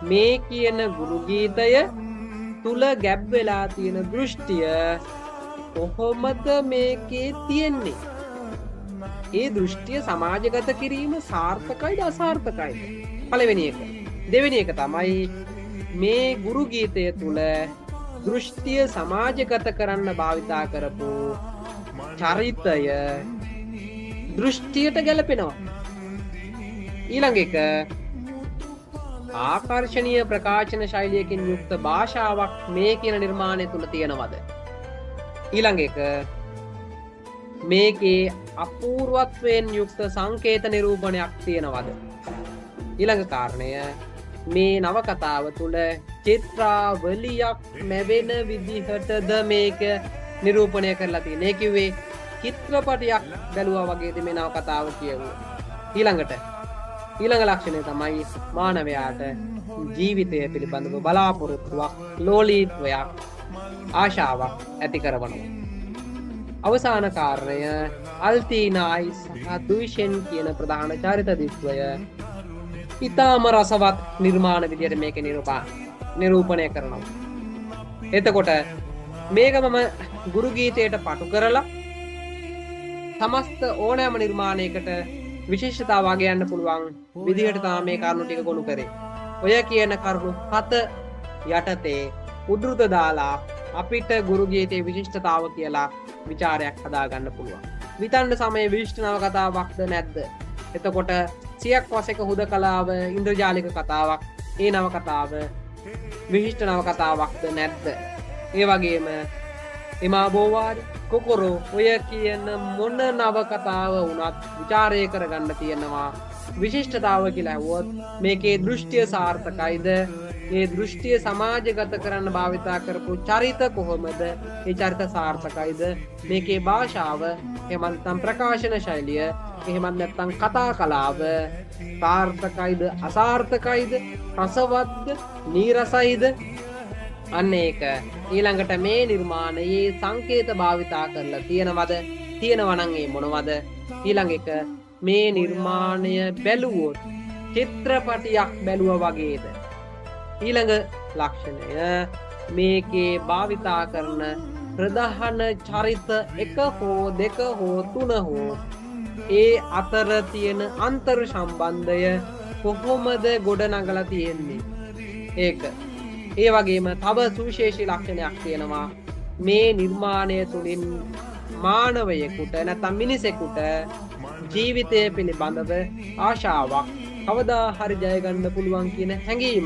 මේ කියන ගුරු ගීතය තුල ගැබ් වෙලා තියෙන දෘෂ්ටිය කොහොමද මේකේ තියෙන්නේ? ඒ දෘෂ්ටිය සමාජගත කිරීම සාර්ථකයිද අසාර්ථකයිද? පළවෙනි එක. දෙවෙනි එක තමයි මේ ගුරු ගීතය තුල දෘෂ්ටිය සමාජගත කරන්න භාවිතා කරපු චරිතය දෘෂ්ටියට ගැලපෙනවා. ඊළඟ එක ආකර්ශනීය ප්‍රකාශන ශෛලියකින් යුක්ත භාෂාවක් මේ කියන නිර්මාණය තුල තියෙනවද? ඊළඟ එක මේකේ අපූර්වත්වයෙන් යුක්ත සංකේත නිරූපණයක් තියෙනවද? ඊළඟ කාරණය මේ නවකතාව තුල චිත්‍රාවලියක් ලැබෙන විදිහටද මේක නිරූපණය කරලා තියෙන්නේ. ඒ කිව්වේ චිත්‍රපටයක් බැලුවා වගේද මේ නවකතාව කියවුවා. ඊළඟ ලක්ෂණය තමයි මානවයාට ජීවිතය පිළිබඳව බලාපොරොත්තුවක්, ලෝලීත්වයක්, ආශාවක් ඇති කරවනවා. අවසාන කාරණය අල්තීනායි සහ දුෂෙන් කියන ප්‍රධාන චරිත දිස්වය ඉතාම රසවත් නිර්මාණ විදියට මේක නිරූපණය කරනවා. එතකොට මේක මම ගුරු ගීතයට පටු කරලා සමස්ත ඕනෑම නිර්මාණයකට විශේෂතාවය ගන්න පුළුවන් විදිහට තමයි මේ කරුණු ටික ගොනු කරේ. ඔය කියන කරුණු 7 යටතේ උද්ෘත දාලා අපිට ගුරු ගීතයේ විශිෂ්ටතාව කියලා ਵਿਚාරයක් හදාගන්න පුළුවන්. විතන්න සමයේ විශිෂ්ට නව කතාවක්ද නැද්ද? එතකොට සියක් වසක හුදකලාව ඉන්ද්‍රජාලික කතාවක්. ඒ නව කතාව විශිෂ්ට නව කතාවක්ද නැද්ද? ඒ වගේම එමා බෝවාරි කොකොරෝ ඔය කියන මොන නව කතාව වුණත් ਵਿਚාරය කරගන්න තියෙනවා. විශිෂ්ටතාව කියලා ඇහුවොත් මේකේ දෘෂ්ටිය සාර්ථකයිද? මේ දෘෂ්ටිය සමාජගත කරන්න භාවිතා කරපු චරිත කොහොමද? ඒ චරිත සාර්ථකයිද? මේකේ භාෂාව එහෙම නැත්නම් ප්‍රකාශන ශෛලිය එහෙම නැත්නම් කතා කලාව සාර්ථකයිද අසාර්ථකයිද? රසවත්ද නීරසයිද? අන්න ඒක. ඊළඟට මේ නිර්මාණයේ සංකේත භාවිතා කරලා තියෙනවද? තියෙනවා නම් ඒ මොනවද? ඊළඟ එක මේ නිර්මාණය බැලුවොත් චිත්‍රපටියක් බැලුවා වගේද? ඊළඟ ලක්ෂණය මේකේ භාවිතා කරන ප්‍රධාන චරිත 1 හෝ 2 හෝ 3 හෝ ඒ අතර තියෙන අන්තර් සම්බන්ධය කොහොමද ගොඩනගලා තියෙන්නේ? ඒක. ඒ වගේම තව සුවිශේෂී ලක්ෂණයක් තියෙනවා. මේ නිර්මාණය තුළින් මානවයෙකුට නැත්නම් මිනිසෙකුට ජීවිතය පිළිබඳව ආශාවක් කවදා හරි ජය ගන්න පුළුවන් කියන හැඟීම